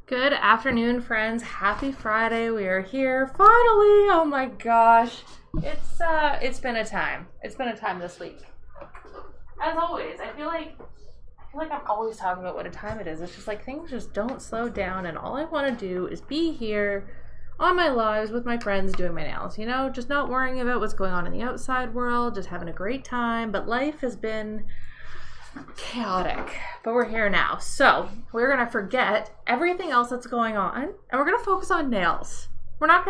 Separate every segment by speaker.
Speaker 1: Good afternoon, friends. Happy Friday. We are here finally. Oh my gosh. It's been a time. It's been a time this week. As always, I feel like I'm always talking about what a time it is. It's just like things just don't slow down, and all I want to do is be here on my lives with my friends doing my nails, just not worrying about what's going on in the outside world, just having a great time. But life has been chaotic, but we're here now, so we're gonna forget everything else that's going on, and we're gonna focus on nails. We're not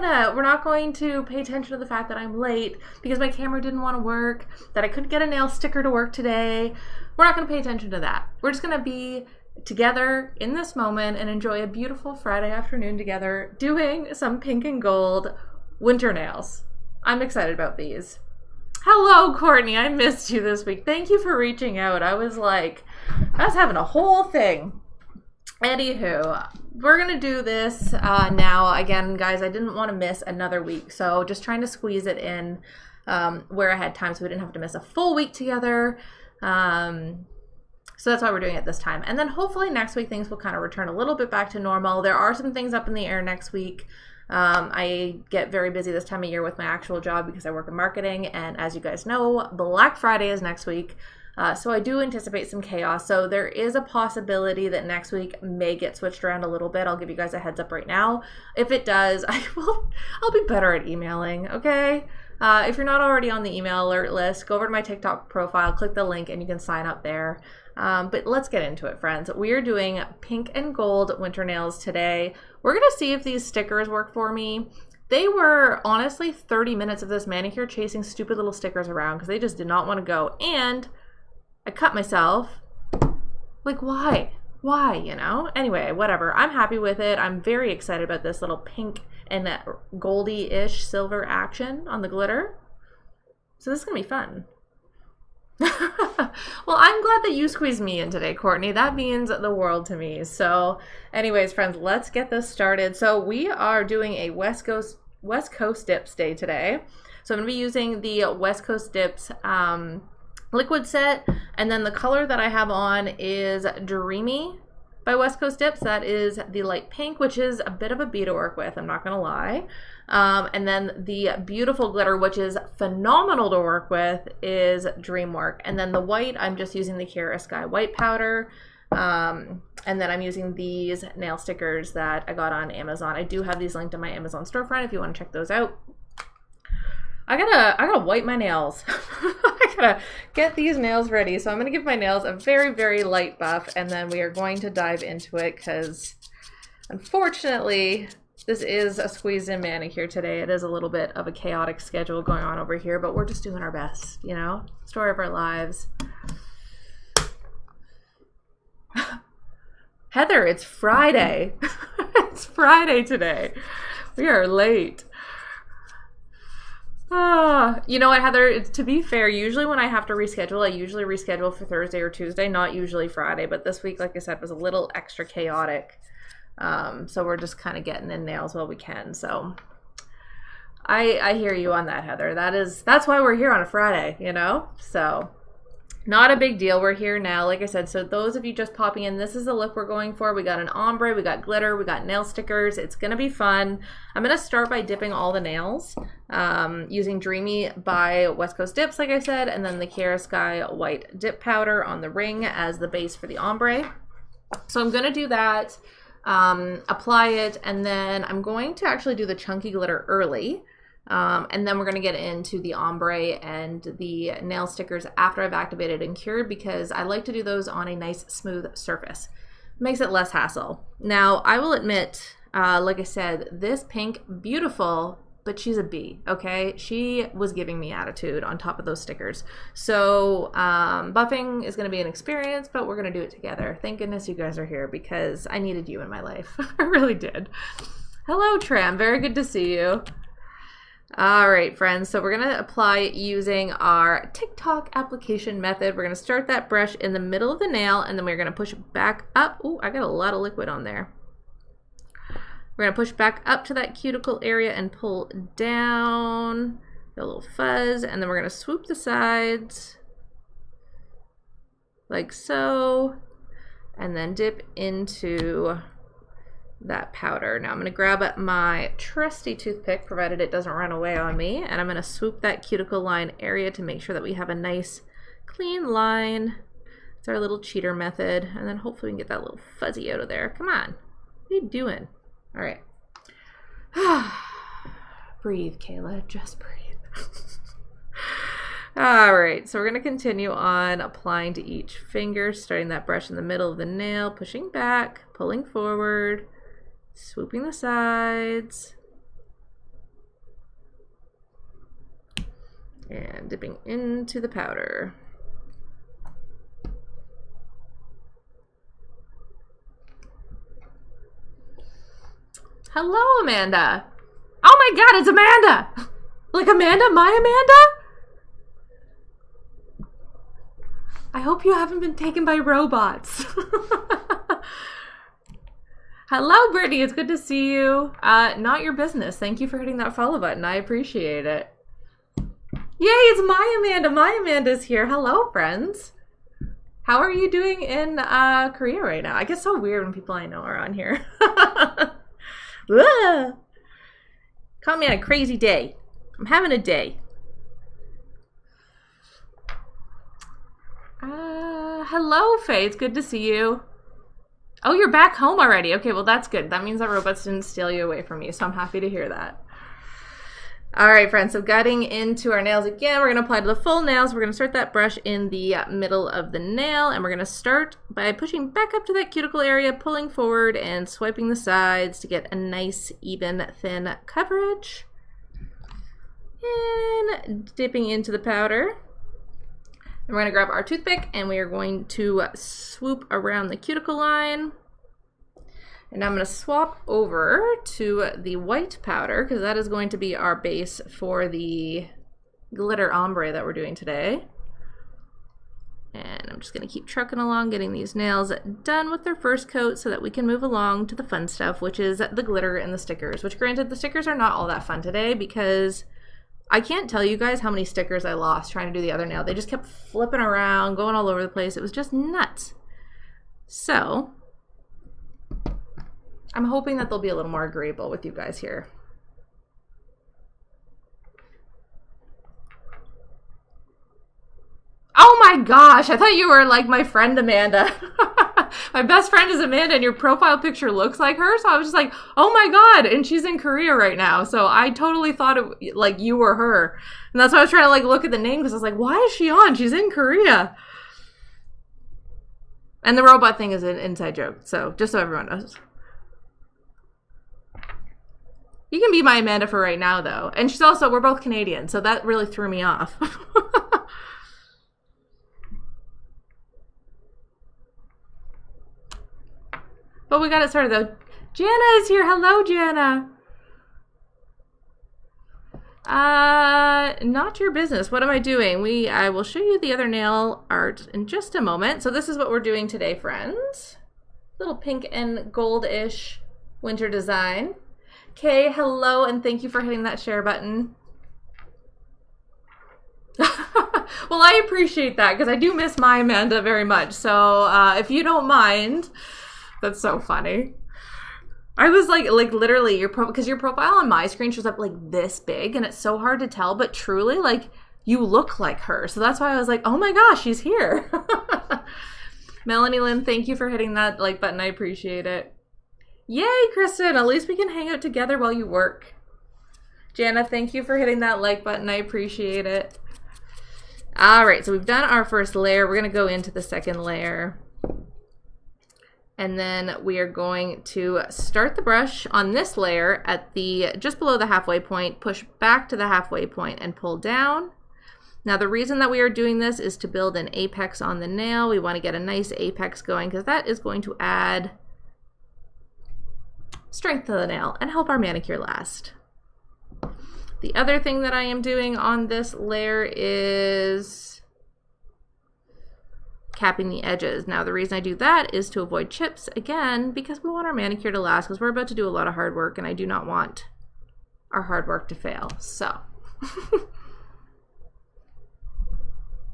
Speaker 1: going to pay attention to the fact that I'm late because my camera didn't want to work, that I couldn't get a nail sticker to work today. We're not going to pay attention to that. We're just going to be together in this moment and enjoy a beautiful Friday afternoon together doing some pink and gold winter nails. I'm excited about these. Hello, Courtney. I missed you this week. Thank you for reaching out. I was having a whole thing. Anywho, we're going to do this now. Again, guys, I didn't want to miss another week, so just trying to squeeze it in where I had time so we didn't have to miss a full week together. So that's why we're doing it this time. And then hopefully next week things will kind of return a little bit back to normal. There are some things up in the air next week. I get very busy this time of year with my actual job because I work in marketing, and as you guys know, Black Friday is next week. So I do anticipate some chaos. So there is a possibility that next week may get switched around a little bit. I'll give you guys a heads up right now. If it does, I'll be better at emailing, okay? If you're not already on the email alert list, go over to my TikTok profile, click the link, and you can sign up there. But let's get into it, friends. We are doing pink and gold winter nails today. We're going to see if these stickers work for me. They were honestly 30 minutes of this manicure chasing stupid little stickers around because they just did not want to go. And I cut myself. Like, why? Why, Anyway, whatever. I'm happy with it. I'm very excited about this little pink and goldy-ish silver action on the glitter. So this is going to be fun. Well, I'm glad that you squeezed me in today, Courtney. That means the world to me. So anyways, friends, let's get this started. So we are doing a West Coast Dips day today. So I'm going to be using the West Coast Dips liquid set, and then the color that I have on is Dreamy by West Coast Dips. That is the light pink, which is a bit of a bee to work with, I'm not gonna lie. And then the beautiful glitter, which is phenomenal to work with, is Dreamwork. And then the white, I'm just using the Kiara Sky white powder. And then I'm using these nail stickers that I got on Amazon. I do have these linked in my Amazon storefront if you want to check those out. I gotta wipe my nails. I gotta get these nails ready. So I'm gonna give my nails a very, very light buff, and then we are going to dive into it because unfortunately this is a squeezed in manicure today. It is a little bit of a chaotic schedule going on over here, but we're just doing our best, Story of our lives. Heather, it's Friday. It's Friday today. We are late. You know what, Heather, to be fair, usually when I have to reschedule, I usually reschedule for Thursday or Tuesday, not usually Friday, but this week, like I said, was a little extra chaotic. So we're just kind of getting in nails while we can. So I hear you on that, Heather. That's why we're here on a Friday, So not a big deal. We're here now, like I said. So those of you just popping in, this is the look we're going for. We got an ombre, we got glitter, we got nail stickers. It's going to be fun. I'm going to start by dipping all the nails using Dreamy by West Coast Dips, like I said, and then the Kiara Sky white dip powder on the ring as the base for the ombre. So I'm going to do that, apply it, and then I'm going to actually do the chunky glitter early. And then we're going to get into the ombre and the nail stickers after I've activated and cured, because I like to do those on a nice smooth surface. Makes it less hassle. Now, I will admit, like I said, this pink, beautiful, but she's a bee, okay? She was giving me attitude on top of those stickers. So buffing is going to be an experience, but we're going to do it together. Thank goodness you guys are here because I needed you in my life. I really did. Hello, Tram. Very good to see you. All right, friends, so we're going to apply using our TikTok application method. We're going to start that brush in the middle of the nail, and then we're going to push back up. Oh, I got a lot of liquid on there. We're going to push back up to that cuticle area and pull down, a little fuzz, and then we're going to swoop the sides like so, and then dip into that powder. Now I'm going to grab my trusty toothpick, provided it doesn't run away on me, and I'm going to swoop that cuticle line area to make sure that we have a nice clean line. It's our little cheater method, and then hopefully we can get that little fuzzy out of there. Come on. What are you doing? All right. Breathe, Kayla. Just breathe. All right, so we're going to continue on applying to each finger, starting that brush in the middle of the nail, pushing back, pulling forward, swooping the sides, and dipping into the powder. Hello, Amanda. Oh my God, it's Amanda. Like Amanda, my Amanda? I hope you haven't been taken by robots. Hello, Brittany. It's good to see you. Not your business. Thank you for hitting that follow button. I appreciate it. Yay, it's my Amanda. My Amanda's here. Hello, friends. How are you doing in Korea right now? I get so weird when people I know are on here. Caught me on a crazy day. I'm having a day. Hello, Faye. It's good to see you. Oh, you're back home already. Okay, well, that's good. That means that robots didn't steal you away from me, so I'm happy to hear that. All right, friends, so getting into our nails again, we're going to apply to the full nails. We're going to start that brush in the middle of the nail, and we're going to start by pushing back up to that cuticle area, pulling forward and swiping the sides to get a nice, even, thin coverage. And dipping into the powder. And we're going to grab our toothpick and we are going to swoop around the cuticle line. And I'm going to swap over to the white powder because that is going to be our base for the glitter ombre that we're doing today. And I'm just going to keep trucking along, getting these nails done with their first coat so that we can move along to the fun stuff, which is the glitter and the stickers. Which, granted, the stickers are not all that fun today because I can't tell you guys how many stickers I lost trying to do the other nail. They just kept flipping around, going all over the place. It was just nuts. So I'm hoping that they'll be a little more agreeable with you guys here. Oh my gosh, I thought you were like my friend Amanda. My best friend is Amanda and your profile picture looks like her, so I was just like, oh my God, and she's in Korea right now, so I totally thought it, like you were her. And that's why I was trying to like look at the name because I was like, why is she on? She's in Korea. And the robot thing is an inside joke, so just so everyone knows. You can be my Amanda for right now though. And she's also, we're both Canadian, so that really threw me off. But we got it started though. Jana is here. Hello, Jana. Not your business. What am I doing? I will show you the other nail art in just a moment. So this is what we're doing today, friends. Little pink and gold-ish winter design. Kay, hello, and thank you for hitting that share button. Well, I appreciate that because I do miss my Amanda very much. So if you don't mind. That's so funny. I was like literally because your profile on my screen shows up like this big and it's so hard to tell, but truly like you look like her. So that's why I was like, oh my gosh, she's here. Melanie Lynn, thank you for hitting that like button. I appreciate it. Yay, Kristen. At least we can hang out together while you work. Jana, thank you for hitting that like button. I appreciate it. All right, so we've done our first layer. We're going to go into the second layer. And then we are going to start the brush on this layer at the just below the halfway point, push back to the halfway point and pull down. Now the reason that we are doing this is to build an apex on the nail. We want to get a nice apex going because that is going to add strength to the nail and help our manicure last. The other thing that I am doing on this layer is capping the edges. Now the reason I do that is to avoid chips again because we want our manicure to last because we're about to do a lot of hard work and I do not want our hard work to fail. So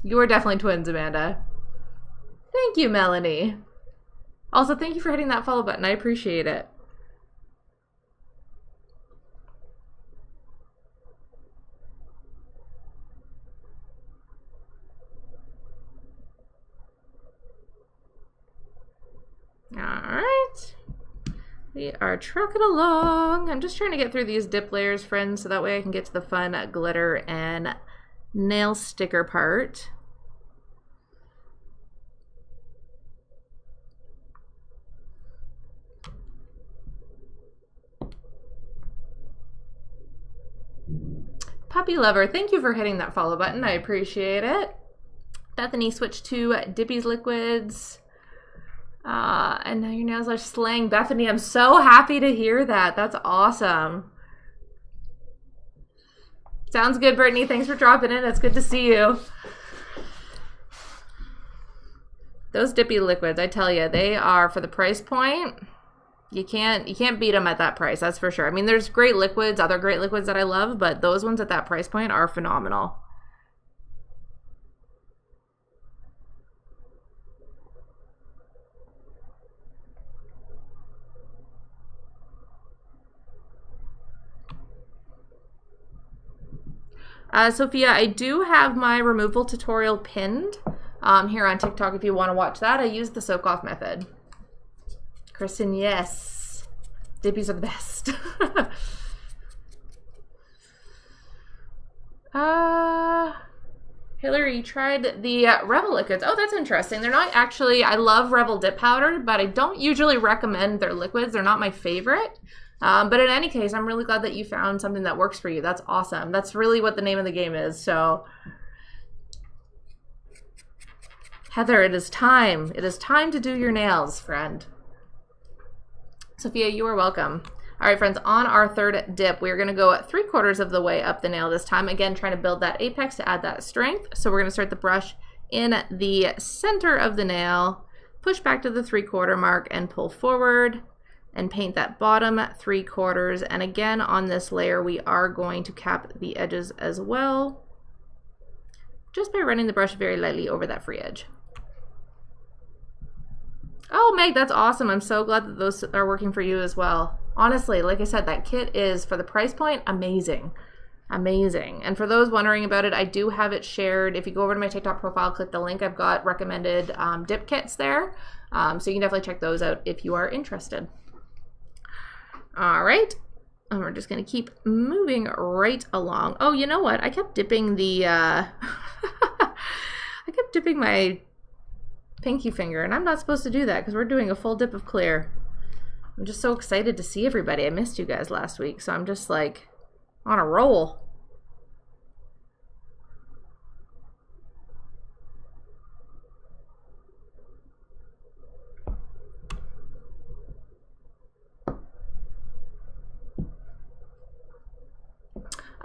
Speaker 1: you are definitely twins, Amanda. Thank you, Melanie. Also, thank you for hitting that follow button. I appreciate it. We are trucking along. I'm just trying to get through these dip layers, friends, so that way I can get to the fun glitter and nail sticker part. Puppy Lover, thank you for hitting that follow button. I appreciate it. Bethany switched to Dippy's Liquids. And now your nails are slaying. Bethany, I'm so happy to hear that. That's awesome. Sounds good, Brittany. Thanks for dropping in. It's good to see you. Those Dippy Liquids, I tell you, they are, for the price point, you can't beat them at that price, that's for sure. I mean, there's great liquids, other great liquids that I love, but those ones at that price point are phenomenal. Sophia, I do have my removal tutorial pinned here on TikTok if you want to watch that. I use the soak off method. Kristen, yes. Dippies are the best. Hillary, you tried the Rebel liquids. Oh, that's interesting. They're not actually, I love Rebel dip powder, but I don't usually recommend their liquids. They're not my favorite. But in any case, I'm really glad that you found something that works for you. That's awesome. That's really what the name of the game is. So, Heather, it is time. It is time to do your nails, friend. Sophia, you are welcome. All right, friends, on our third dip, we're going to go 3/4 of the way up the nail this time. Again, trying to build that apex to add that strength. So we're going to start the brush in the center of the nail, push back to the 3/4 mark, and pull forward. And paint that bottom 3/4. And again, on this layer, we are going to cap the edges as well, just by running the brush very lightly over that free edge. Oh, Meg, that's awesome. I'm so glad that those are working for you as well. Honestly, like I said, that kit is, for the price point, amazing. Amazing. And for those wondering about it, I do have it shared. If you go over to my TikTok profile, click the link. I've got recommended dip kits there. So you can definitely check those out if you are interested. All right, and we're just gonna keep moving right along. Oh, you know what? I kept dipping the, I kept dipping my pinky finger, and I'm not supposed to do that because we're doing a full dip of clear. I'm just so excited to see everybody. I missed you guys last week, so I'm just like on a roll.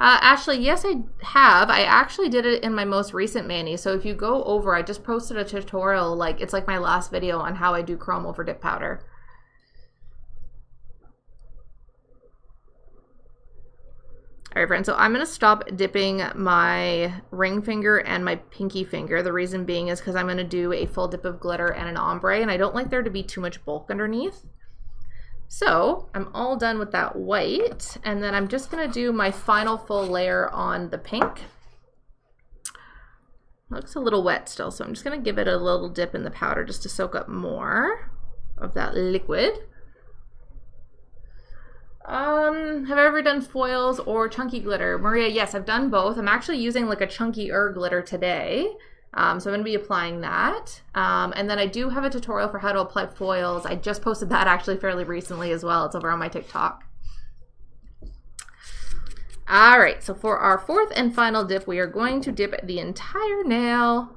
Speaker 1: Ashley, yes, I have. I actually did it in my most recent mani. So if you go over, I just posted a tutorial, like it's like my last video on how I do chrome over dip powder. All right, friends, so I'm going to stop dipping my ring finger and my pinky finger. The reason being is because I'm going to do a full dip of glitter and an ombre, and I don't like there to be too much bulk underneath. So I'm all done with that white, and then I'm just gonna do my final full layer on the pink. Looks a little wet still, so I'm just gonna give it a little dip in the powder just to soak up more of that liquid. Have I ever done foils or chunky glitter? Maria, yes, I've done both. I'm actually using like a chunky-er glitter today. So I'm going to be applying that. And then I do have a tutorial for how to apply foils. I just posted that actually fairly recently as well. It's over on my TikTok. All right, so for our fourth and final dip, we are going to dip the entire nail.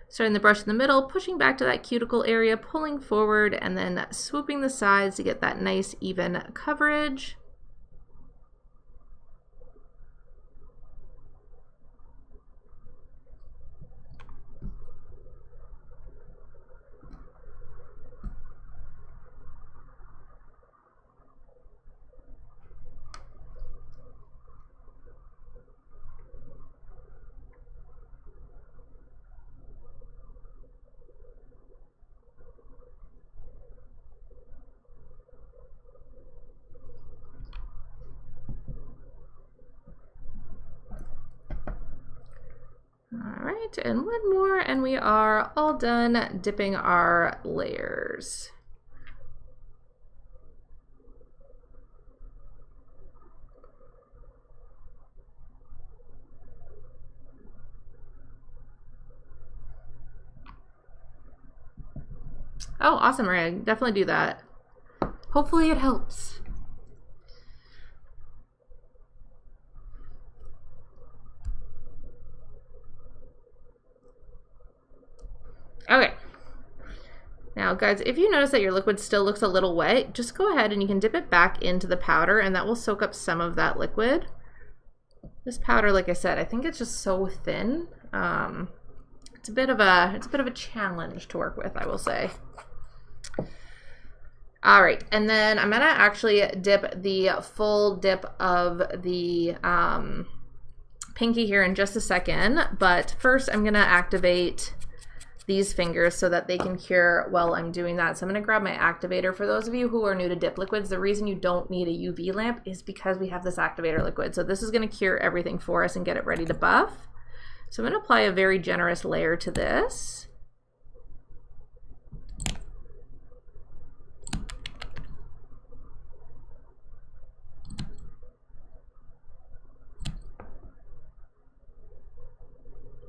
Speaker 1: Starting the brush in the middle, pushing back to that cuticle area, pulling forward, and then swooping the sides to get that nice even coverage. right, and one more, and we are all done dipping our layers. Oh, awesome, Ray. Definitely do that. Hopefully it helps. Okay. Now, guys, if you notice that your liquid still looks a little wet, just go ahead and you can dip it back into the powder, and that will soak up some of that liquid. This powder, like I said, I think it's just so thin. It's a bit of a challenge to work with, I will say. All right, and then I'm gonna actually dip the full dip of the pinky here in just a second, but first I'm gonna activate these fingers so that they can cure while I'm doing that. So I'm gonna grab my activator. For those of you who are new to dip liquids, the reason you don't need a UV lamp is because we have this activator liquid. So this is gonna cure everything for us and get it ready to buff. So I'm gonna apply a very generous layer to this.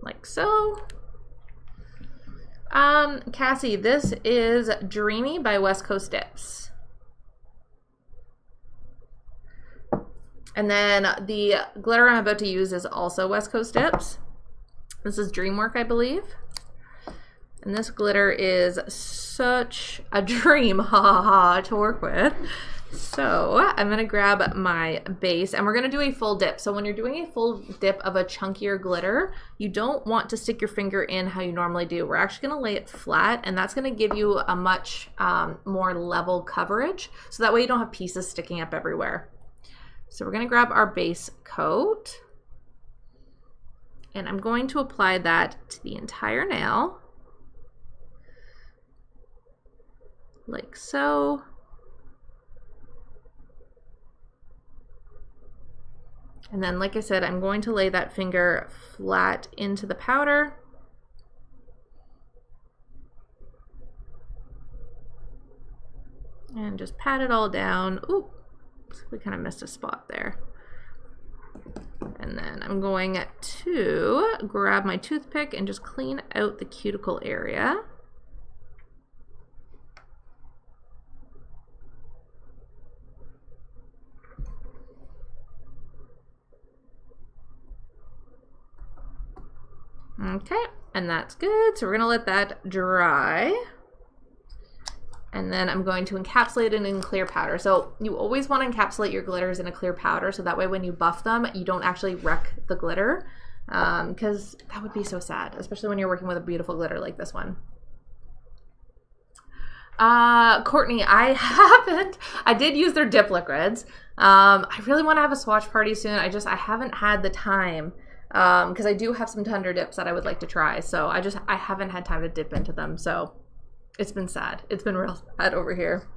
Speaker 1: Like so. Cassie, this is Dreamy by West Coast Dips. And then the glitter I'm about to use is also West Coast Dips. This is Dreamwork, I believe. And this glitter is such a dream, ha ha ha, to work with. So I'm gonna grab my base and we're gonna do a full dip. So when you're doing a full dip of a chunkier glitter, you don't want to stick your finger in how you normally do. We're actually gonna lay it flat, and that's gonna give you a much more level coverage. So that way you don't have pieces sticking up everywhere. So we're gonna grab our base coat, and I'm going to apply that to the entire nail, like so. And then, like I said, I'm going to lay that finger flat into the powder. And just pat it all down. Ooh, we kind of missed a spot there. And then I'm going to grab my toothpick and just clean out the cuticle area. Okay, and that's good. So we're gonna let that dry. And then I'm going to encapsulate it in clear powder. So you always want to encapsulate your glitters in a clear powder, so that way when you buff them, you don't actually wreck the glitter, because that would be so sad, especially when you're working with a beautiful glitter like this one. Courtney, I did use their dip liquids. I really want to have a swatch party soon. I haven't had the time. Because I do have some tender dips that I would like to try, so I haven't had time to dip into them, so it's been sad. It's been real sad over here.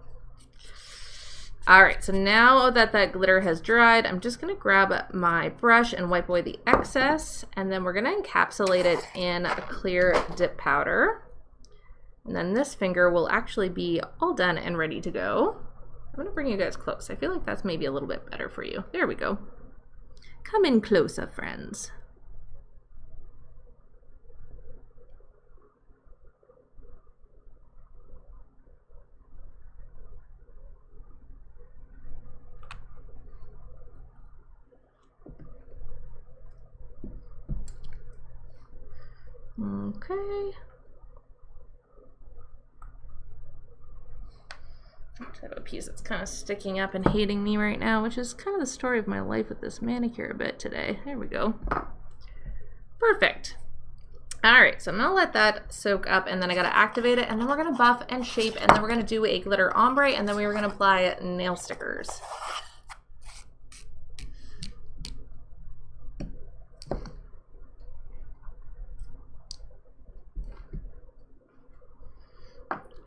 Speaker 1: All right, so now that that glitter has dried, I'm just gonna grab my brush and wipe away the excess, and then we're gonna encapsulate it in a clear dip powder. And then this finger will actually be all done and ready to go. I'm gonna bring you guys close. I feel like that's maybe a little bit better for you. There we go. Come in closer, friends. Okay. I have a piece that's kind of sticking up and hating me right now, which is kind of the story of my life with this manicure a bit today. There we go. Perfect. All right, so I'm gonna let that soak up, and then I gotta activate it, and then we're gonna buff and shape, and then we're gonna do a glitter ombre, and then we were gonna apply nail stickers.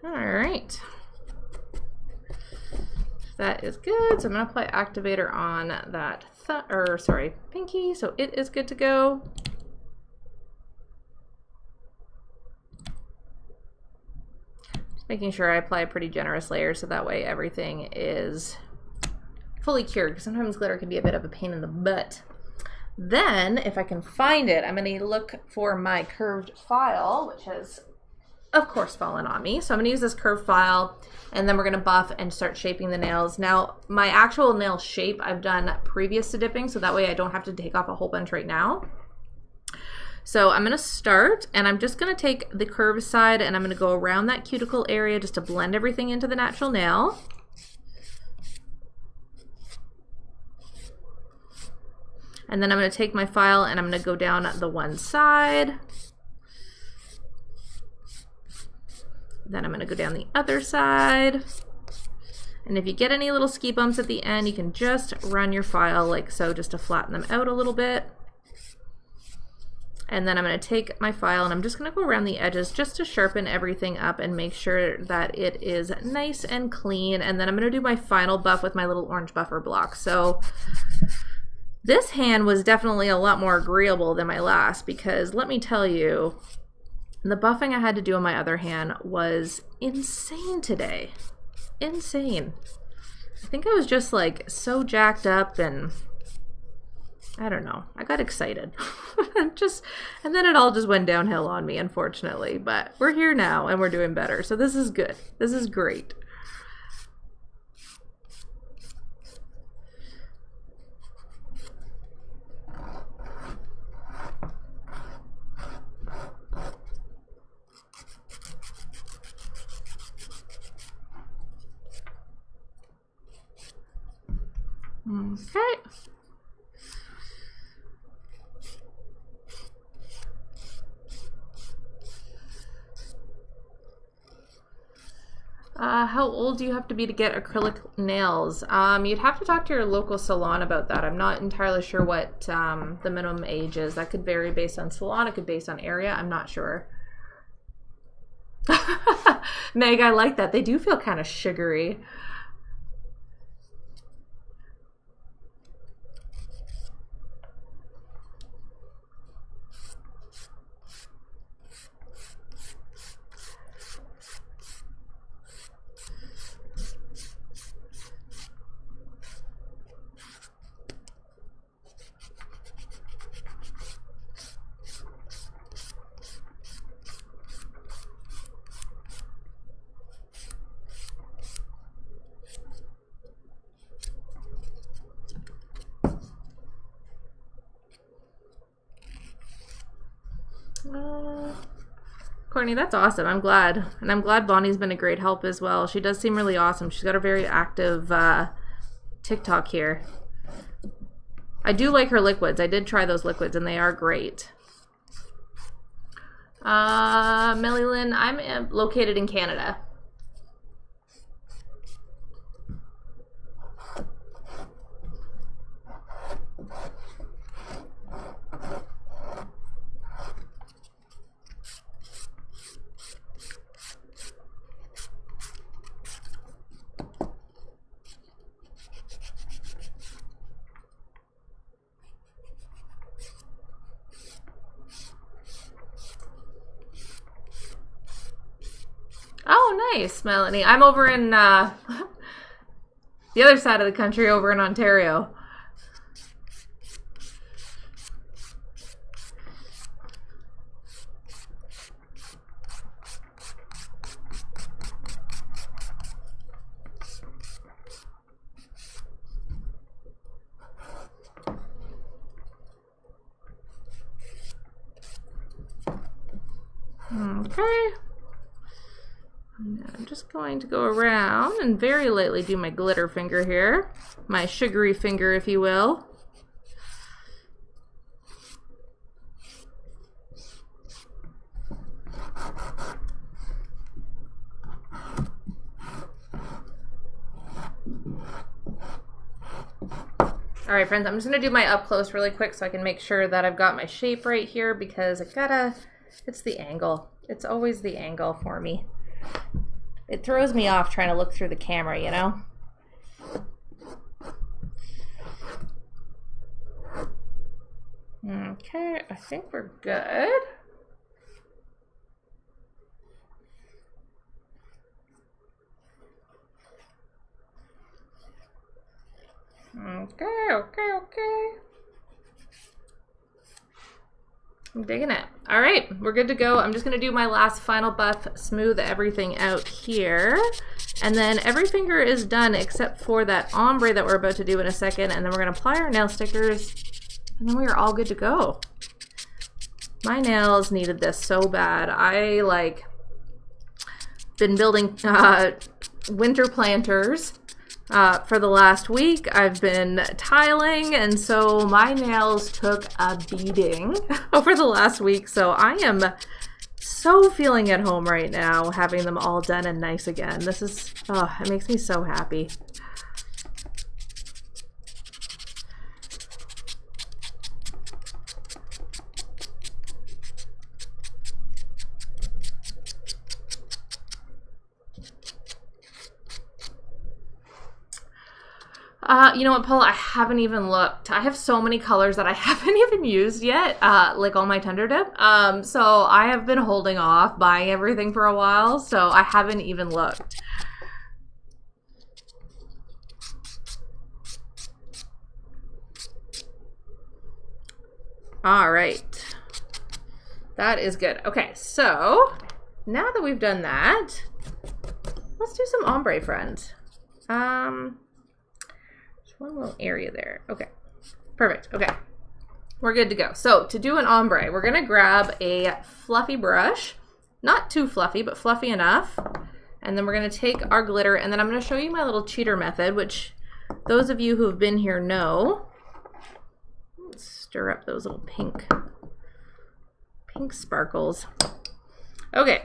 Speaker 1: All right. That is good. So I'm gonna apply activator on that pinky, so it is good to go. making sure I apply a pretty generous layer so that way everything is fully cured, because sometimes glitter can be a bit of a pain in the butt. Then, if I can find it, I'm going to look for my curved file, which has, of course, fallen on me. So I'm going to use this curved file, and then we're going to buff and start shaping the nails. Now, my actual nail shape I've done previous to dipping, so that way I don't have to take off a whole bunch right now. So I'm going to start, and I'm just going to take the curved side, and I'm going to go around that cuticle area just to blend everything into the natural nail. And then I'm going to take my file and I'm going to go down the one side. Then I'm going to go down the other side. And if you get any little ski bumps at the end, you can just run your file like so, just to flatten them out a little bit. And then I'm going to take my file and I'm just going to go around the edges just to sharpen everything up and make sure that it is nice and clean. And then I'm going to do my final buff with my little orange buffer block. So this hand was definitely a lot more agreeable than my last, because let me tell you, the buffing I had to do on my other hand was insane today. Insane. I think I was just like so jacked up, and I don't know. I got excited. And then it all just went downhill on me, unfortunately. But we're here now and we're doing better. So this is good. This is great. Okay. How old do you have to be to get acrylic nails? You'd have to talk to your local salon about that. I'm not entirely sure what the minimum age is. That could vary based on salon. It could be based on area. I'm not sure. Meg, I like that. They do feel kind of sugary. Courtney, that's awesome. I'm glad. And I'm glad Bonnie's been a great help as well. She does seem really awesome. She's got a very active TikTok here. I do like her liquids. I did try those liquids and they are great. Melly Lynn, I'm located in Canada. Oh, nice, Melanie. I'm over in the other side of the country, over in Ontario. Okay. I'm just going to go around and very lightly do my glitter finger here. My sugary finger, if you will. All right, friends, I'm just going to do my up close really quick so I can make sure that I've got my shape right here, because it's the angle. It's always the angle for me. It throws me off trying to look through the camera, you know? Okay, I think we're good. Okay. I'm digging it. All right, we're good to go. I'm just gonna do my last final buff, smooth everything out here. And then every finger is done except for that ombre that we're about to do in a second. And then we're gonna apply our nail stickers and then we are all good to go. My nails needed this so bad. I like been building winter planters for the last week. I've been tiling, and so my nails took a beating over the last week. So I am so feeling at home right now, having them all done and nice again. This is, oh, it makes me so happy. You know what, Paula? I haven't even looked. I have so many colors that I haven't even used yet, like all my Tender Dip. So I have been holding off buying everything for a while, so I haven't even looked. All right. That is good. Okay, so now that we've done that, let's do some ombre, friends. One little area there. Okay, perfect. Okay, we're good to go. So to do an ombre, we're gonna grab a fluffy brush, not too fluffy, but fluffy enough. And then we're gonna take our glitter, and then I'm gonna show you my little cheater method, which those of you who have been here know. Let's stir up those little pink sparkles. Okay,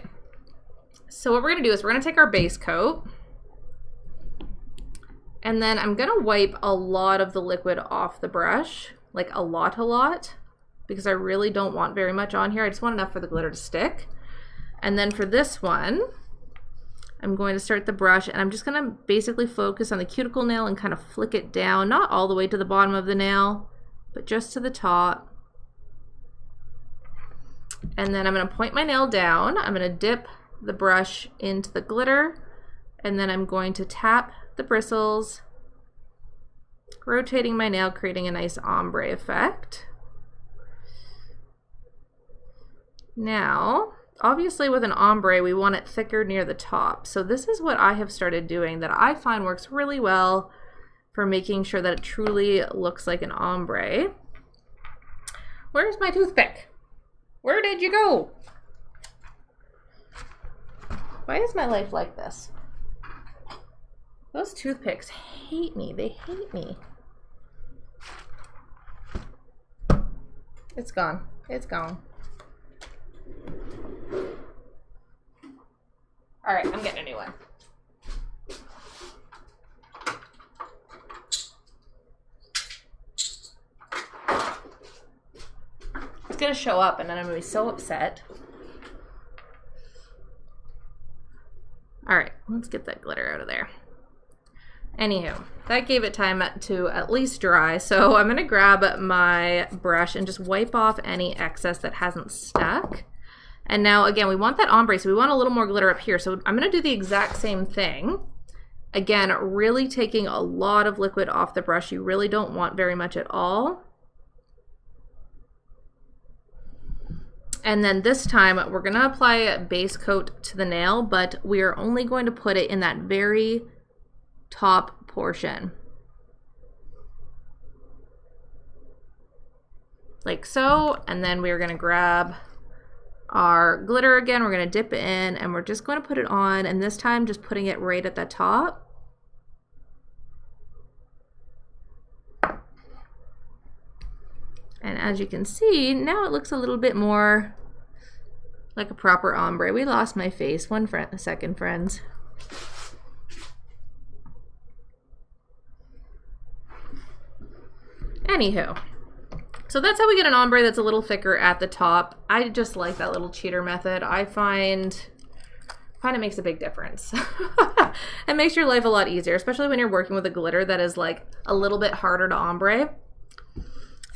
Speaker 1: so what we're gonna do is we're gonna take our base coat, and then I'm gonna wipe a lot of the liquid off the brush, like a lot, because I really don't want very much on here. I just want enough for the glitter to stick. And then for this one, I'm going to start the brush, and I'm just gonna basically focus on the cuticle nail and kind of flick it down, not all the way to the bottom of the nail, but just to the top. And then I'm gonna point my nail down. I'm gonna dip the brush into the glitter, and then I'm going to tap the bristles, rotating my nail, creating a nice ombre effect. Now, obviously with an ombre, we want it thicker near the top. So this is what I have started doing that I find works really well for making sure that it truly looks like an ombre. Where's my toothpick? Where did you go? Why is my life like this? Those toothpicks hate me. They hate me. It's gone. It's gone. All right, I'm getting a new one. It's gonna show up and then I'm gonna be so upset. All right, let's get that glitter out of there. Anywho, that gave it time to at least dry, so I'm gonna grab my brush and just wipe off any excess that hasn't stuck. And now again, we want that ombre, so we want a little more glitter up here. So I'm gonna do the exact same thing. Again, really taking a lot of liquid off the brush. You really don't want very much at all. And then this time we're gonna apply a base coat to the nail, but we are only going to put it in that very top portion. Like so, and then we're gonna grab our glitter again, we're gonna dip it in, and we're just gonna put it on, and this time just putting it right at the top. And as you can see, now it looks a little bit more like a proper ombre. We lost my face. One second, friends. Anywho, so that's how we get an ombre that's a little thicker at the top. I just like that little cheater method. I find it makes a big difference. It makes your life a lot easier, especially when you're working with a glitter that is like a little bit harder to ombre.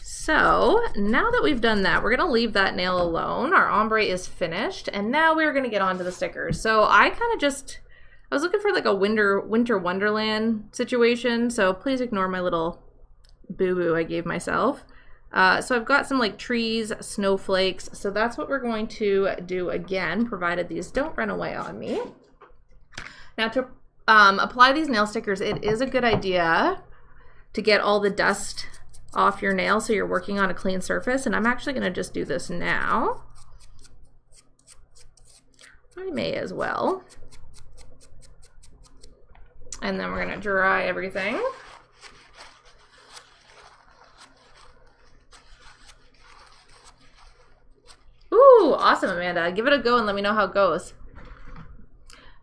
Speaker 1: So now that we've done that, we're gonna leave that nail alone. Our ombre is finished, and now we're gonna get onto the stickers. So I was looking for like a winter wonderland situation, so please ignore my little boo-boo I gave myself. So I've got some like trees, snowflakes. So that's what we're going to do again, provided these don't run away on me. Now to apply these nail stickers, it is a good idea to get all the dust off your nail so you're working on a clean surface. And I'm actually going to just do this now. I may as well. And then we're going to dry everything. Ooh, awesome, Amanda. Give it a go and let me know how it goes.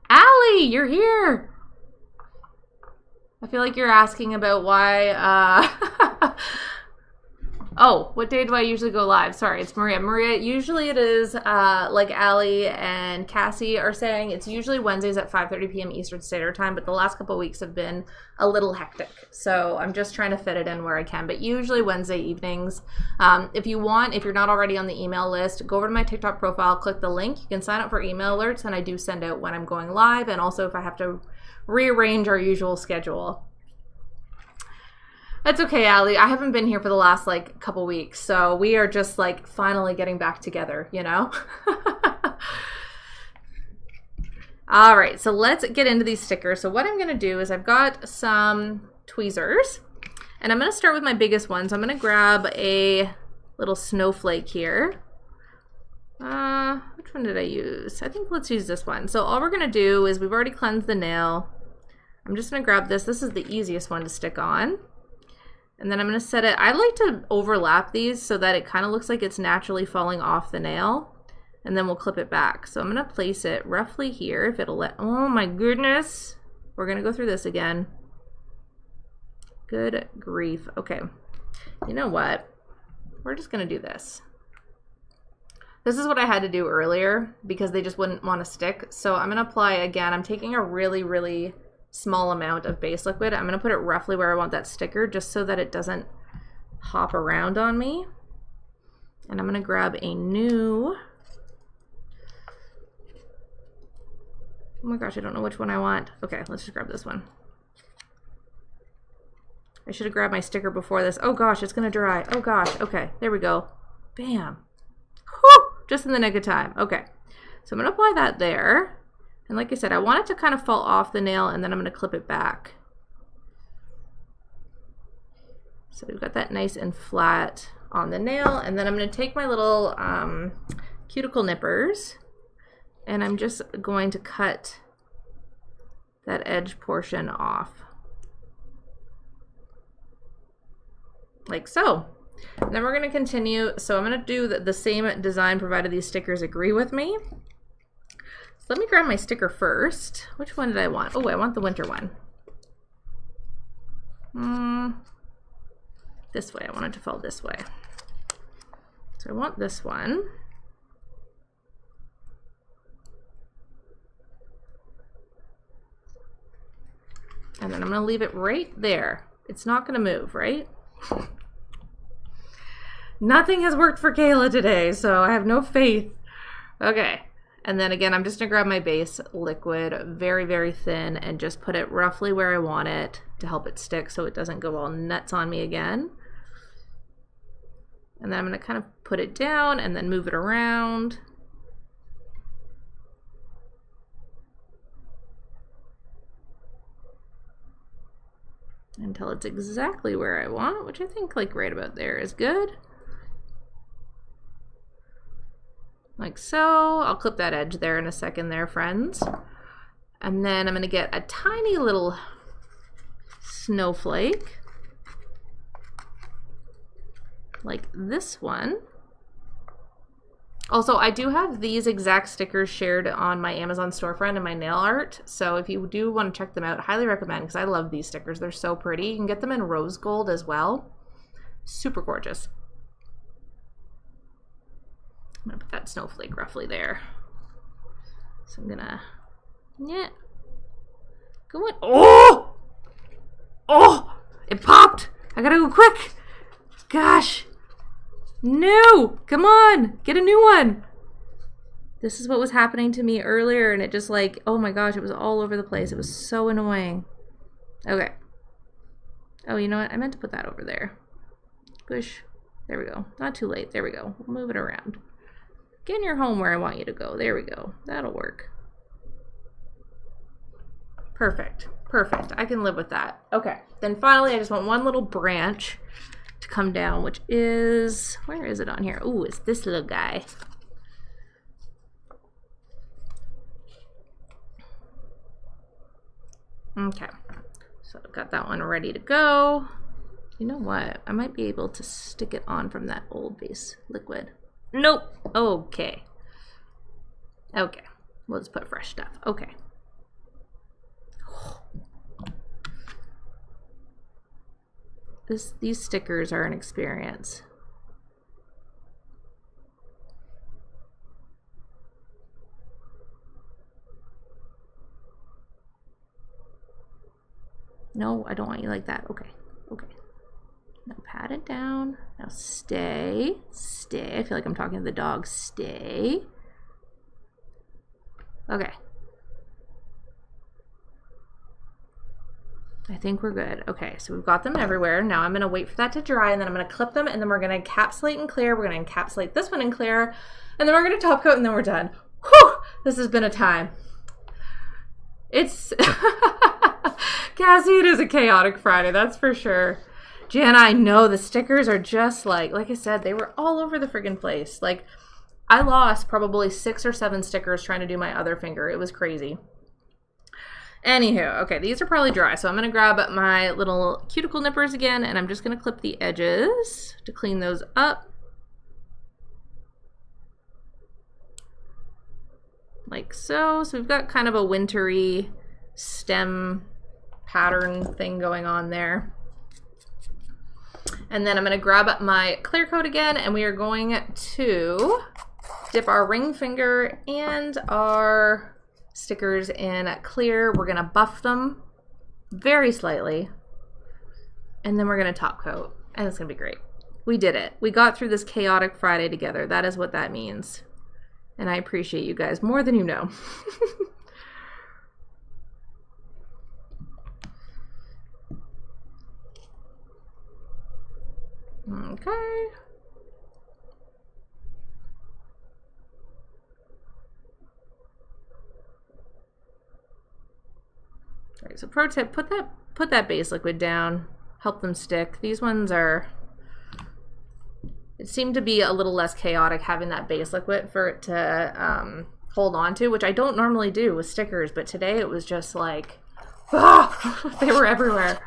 Speaker 1: Allie, you're here. I feel like you're asking about why, oh, what day do I usually go live? Sorry, it's Maria. Maria, usually it is, like Allie and Cassie are saying, it's usually Wednesdays at 5:30 p.m. Eastern Standard Time, but the last couple of weeks have been a little hectic. So I'm just trying to fit it in where I can, but usually Wednesday evenings. If you want, if you're not already on the email list, go over to my TikTok profile, click the link. You can sign up for email alerts, and I do send out when I'm going live, and also if I have to rearrange our usual schedule. That's okay, Allie. I haven't been here for the last like couple weeks, so we are just like finally getting back together, you know? All right, so let's get into these stickers. So what I'm gonna do is I've got some tweezers, and I'm gonna start with my biggest one. So I'm gonna grab a little snowflake here. Which one did I use? I think let's use this one. So all we're gonna do is we've already cleansed the nail. I'm just gonna grab this. This is the easiest one to stick on. And then I'm going to set it, I like to overlap these so that it kind of looks like it's naturally falling off the nail. And then we'll clip it back. So I'm going to place it roughly here if it'll let, oh my goodness. We're going to go through this again. Good grief. Okay. You know what? We're just going to do this. This is what I had to do earlier because they just wouldn't want to stick. So I'm going to apply again. I'm taking a really, really small amount of base liquid. I'm going to put it roughly where I want that sticker just so that it doesn't hop around on me. And I'm going to grab a new, oh my gosh, I don't know which one I want. Okay, let's just grab this one. I should have grabbed my sticker before this. Oh gosh, it's going to dry. Oh gosh, okay, there we go. Bam. Whew, just in the nick of time. Okay, so I'm going to apply that there. And like I said, I want it to kind of fall off the nail, and then I'm going to clip it back. So we've got that nice and flat on the nail, and then I'm going to take my little cuticle nippers, and I'm just going to cut that edge portion off. Like so. And then we're going to continue. So I'm going to do the same design provided these stickers agree with me. Let me grab my sticker first. Which one did I want? Oh, I want the winter one. This way. I want it to fall this way. So I want this one. And then I'm going to leave it right there. It's not going to move, right? Nothing has worked for Kayla today, so I have no faith. Okay. And then again, I'm just going to grab my base liquid very, very thin and just put it roughly where I want it to help it stick so it doesn't go all nuts on me again. And then I'm going to kind of put it down and then move it around. Until it's exactly where I want, which I think like right about there is good. Like so. I'll clip that edge there in a second there, friends. And then I'm going to get a tiny little snowflake. Like this one. Also, I do have these exact stickers shared on my Amazon storefront and my nail art. So if you do want to check them out, highly recommend because I love these stickers. They're so pretty. You can get them in rose gold as well. Super gorgeous. I'm gonna put that snowflake roughly there. So I'm gonna, yeah, go in. Oh! Oh! It popped! I gotta go quick! Gosh! No! Come on! Get a new one! This is what was happening to me earlier, and it just like, oh my gosh, it was all over the place. It was so annoying. Okay. Oh, you know what? I meant to put that over there. Push. There we go. Not too late. There we go. We'll move it around. Get in your home where I want you to go. There we go. That'll work. Perfect. Perfect. I can live with that. Okay. Then finally, I just want one little branch to come down, which is, where is it on here? Ooh, it's this little guy. Okay. So I've got that one ready to go. You know what? I might be able to stick it on from that old base liquid. Nope. Okay. Okay. We'll just put fresh stuff. Okay. These stickers are an experience. No, I don't want you like that. Okay. Okay. Now pat it down. Now stay. Stay. I feel like I'm talking to the dog. Stay. Okay. I think we're good. Okay, so we've got them everywhere. Now I'm gonna wait for that to dry, and then I'm gonna clip them, and then we're gonna encapsulate in clear. We're gonna encapsulate this one in clear, and then we're gonna top coat, and then we're done. Whew! This has been a time. It's Cassie, it is a chaotic Friday, that's for sure. Jana, I know the stickers are just like I said, they were all over the friggin' place. Like, I lost probably 6 or 7 stickers trying to do my other finger. It was crazy. Anywho, okay, these are probably dry, so I'm gonna grab my little cuticle nippers again, and I'm just gonna clip the edges to clean those up. Like so. So we've got kind of a wintry stem pattern thing going on there. And then I'm gonna grab up my clear coat again, and we are going to dip our ring finger and our stickers in clear. We're gonna buff them very slightly, and then we're gonna top coat, and it's gonna be great. We did it. We got through this chaotic Friday together. That is what that means, and I appreciate you guys more than you know. Okay. All right, so pro tip, put that base liquid down, help them stick. These ones are, it seemed to be a little less chaotic having that base liquid for it to hold on to, which I don't normally do with stickers, but today it was just like, ah, they were everywhere.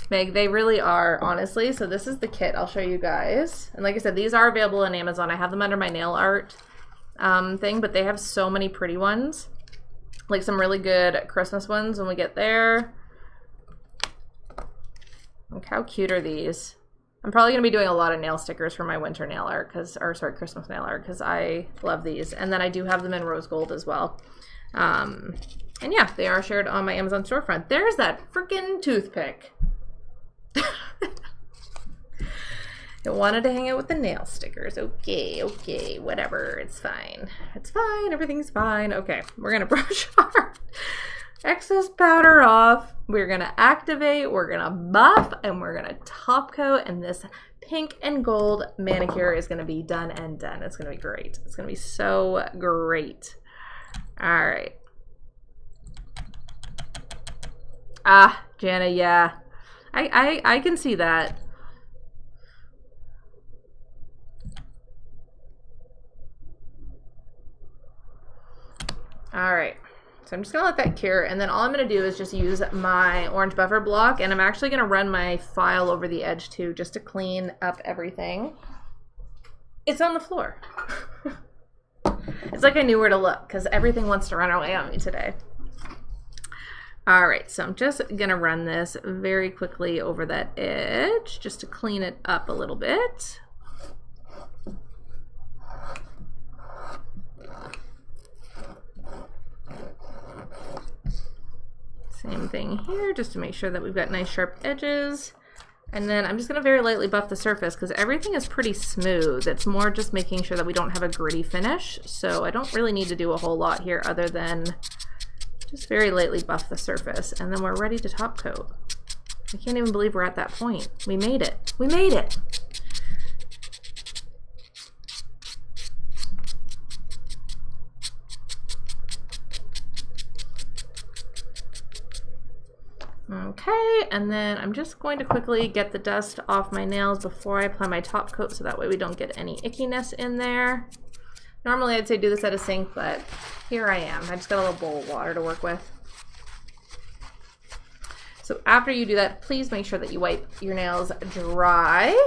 Speaker 1: Meg, they really are, honestly. So this is the kit I'll show you guys. And like I said, these are available on Amazon. I have them under my nail art thing, but they have so many pretty ones. Like some really good Christmas ones when we get there. Like, how cute are these? I'm probably going to be doing a lot of nail stickers for my winter nail art, Christmas nail art, because I love these. And then I do have them in rose gold as well. And yeah, they are shared on my Amazon storefront. There's that freaking toothpick. It wanted to hang out with the nail stickers. Okay, okay, whatever. It's fine. It's fine. Everything's fine. Okay, we're going to brush our excess powder off. We're going to activate. We're going to buff. And we're going to top coat. And this pink and gold manicure is going to be done and done. It's going to be great. It's going to be so great. All right. Ah, Jana, yeah. I can see that. All right, so I'm just gonna let that cure, and then all I'm gonna do is just use my orange buffer block, and I'm actually gonna run my file over the edge too, just to clean up everything. It's on the floor. It's like I knew where to look, because everything wants to run away on me today. All right, so I'm just gonna run this very quickly over that edge, just to clean it up a little bit. Same thing here, just to make sure that we've got nice sharp edges. And then I'm just gonna very lightly buff the surface because everything is pretty smooth. It's more just making sure that we don't have a gritty finish. So I don't really need to do a whole lot here other than just very lightly buff the surface. And then we're ready to top coat. I can't even believe we're at that point. We made it. We made it. Okay, and then I'm just going to quickly get the dust off my nails before I apply my top coat so that way we don't get any ickiness in there. Normally I'd say do this at a sink, but here I am. I just got a little bowl of water to work with. So after you do that, please make sure that you wipe your nails dry.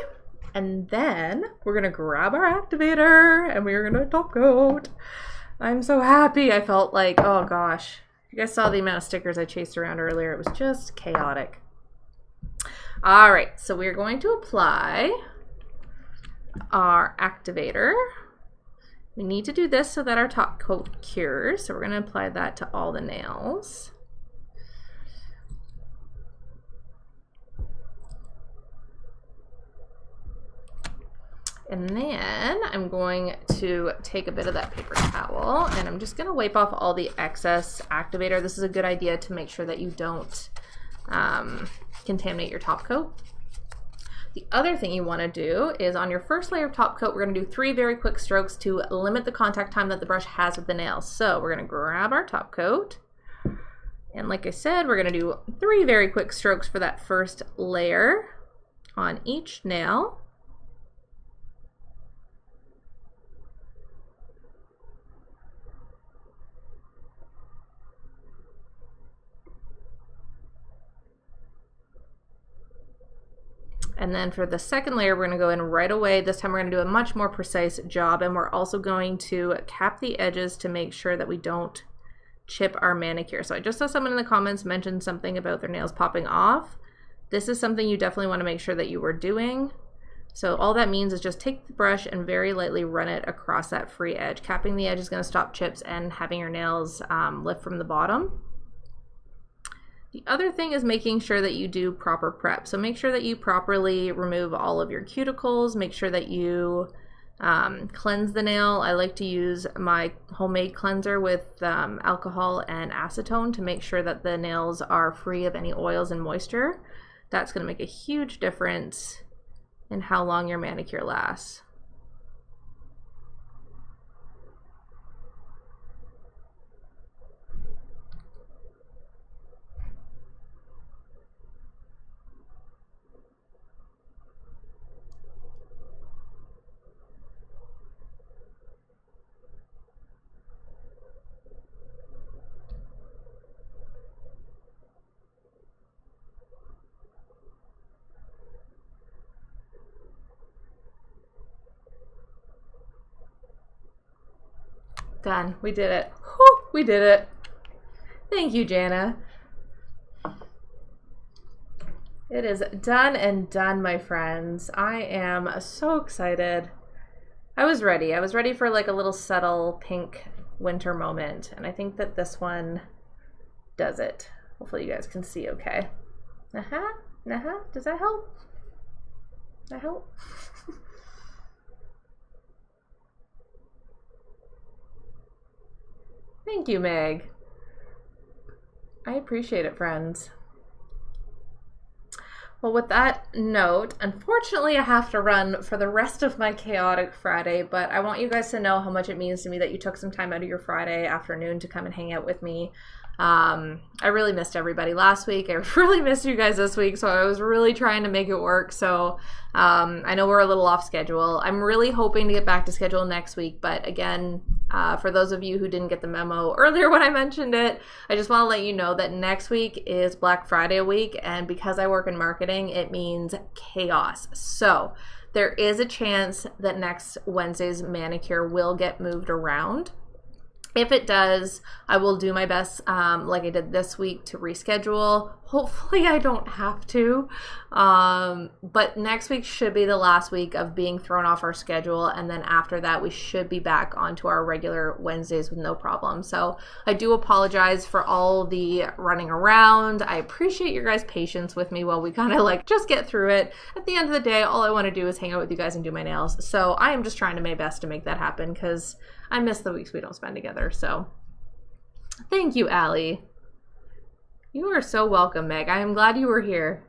Speaker 1: And then we're gonna grab our activator and we're gonna top coat. I'm so happy. I felt like, oh gosh. You guys saw the amount of stickers I chased around earlier. It was just chaotic. All right, so we're going to apply our activator. We need to do this so that our top coat cures. So we're gonna apply that to all the nails. And then I'm going to take a bit of that paper towel and I'm just going to wipe off all the excess activator. This is a good idea to make sure that you don't contaminate your top coat. The other thing you want to do is on your first layer of top coat, we're going to do 3 very quick strokes to limit the contact time that the brush has with the nails. So we're going to grab our top coat. And like I said, we're going to do 3 very quick strokes for that first layer on each nail. And then for the second layer, we're going to go in right away. This time we're going to do a much more precise job, and we're also going to cap the edges to make sure that we don't chip our manicure. So I just saw someone in the comments mention something about their nails popping off. This is something you definitely want to make sure that you are doing. So all that means is just take the brush and very lightly run it across that free edge. Capping the edge is going to stop chips and having your nails lift from the bottom. The other thing is making sure that you do proper prep. So make sure that you properly remove all of your cuticles. Make sure that you cleanse the nail. I like to use my homemade cleanser with alcohol and acetone to make sure that the nails are free of any oils and moisture. That's going to make a huge difference in how long your manicure lasts. Done. We did it. Whew, we did it. Thank you, Jana. It is done and done, my friends. I am so excited. I was ready. I was ready for like a little subtle pink winter moment, and I think that this one does it. Hopefully you guys can see okay. Does that help? That help? Thank you, Meg. I appreciate it, friends. Well, with that note, unfortunately I have to run for the rest of my chaotic Friday, but I want you guys to know how much it means to me that you took some time out of your Friday afternoon to come and hang out with me. I really missed everybody last week. I really missed you guys this week, so I was really trying to make it work. So I know we're a little off schedule. I'm really hoping to get back to schedule next week, but again, for those of you who didn't get the memo earlier when I mentioned it, I just want to let you know that next week is Black Friday week, and because I work in marketing, it means chaos. So there is a chance that next Wednesday's manicure will get moved around. If it does, I will do my best, like I did this week, to reschedule. Hopefully I don't have to, but next week should be the last week of being thrown off our schedule, and then after that we should be back onto our regular Wednesdays with no problem. So I do apologize for all the running around. I appreciate your guys' patience with me while we kind of like just get through it. At the end of the day, all I want to do is hang out with you guys and do my nails. So I am just trying to my best to make that happen, because I miss the weeks we don't spend together. So thank you, Allie. You are so welcome, Meg. I am glad you were here.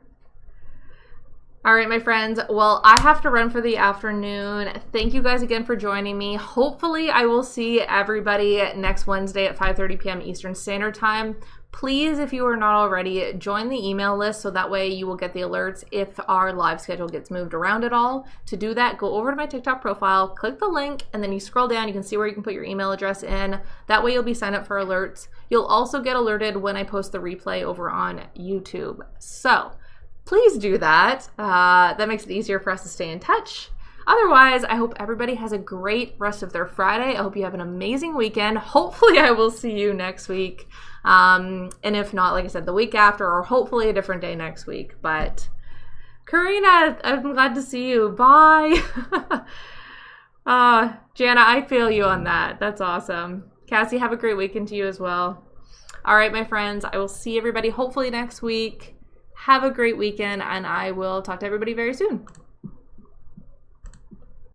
Speaker 1: All right, my friends. Well, I have to run for the afternoon. Thank you guys again for joining me. Hopefully, I will see everybody next Wednesday at 5:30 p.m. Eastern Standard Time. Please, if you are not already, join the email list so that way you will get the alerts if our live schedule gets moved around at all. To do that, go over to my TikTok profile, click the link, and then you scroll down. You can see where you can put your email address in. That way you'll be signed up for alerts. You'll also get alerted when I post the replay over on YouTube. So please do that. That makes it easier for us to stay in touch. Otherwise, I hope everybody has a great rest of their Friday. I hope you have an amazing weekend. Hopefully, I will see you next week. And if not, like I said, the week after, or hopefully a different day next week. But Karina, I'm glad to see you. Bye. Jana, I feel you on that. That's awesome. Cassie, have a great weekend to you as well. All right, my friends, I will see everybody hopefully next week. Have a great weekend, and I will talk to everybody very soon.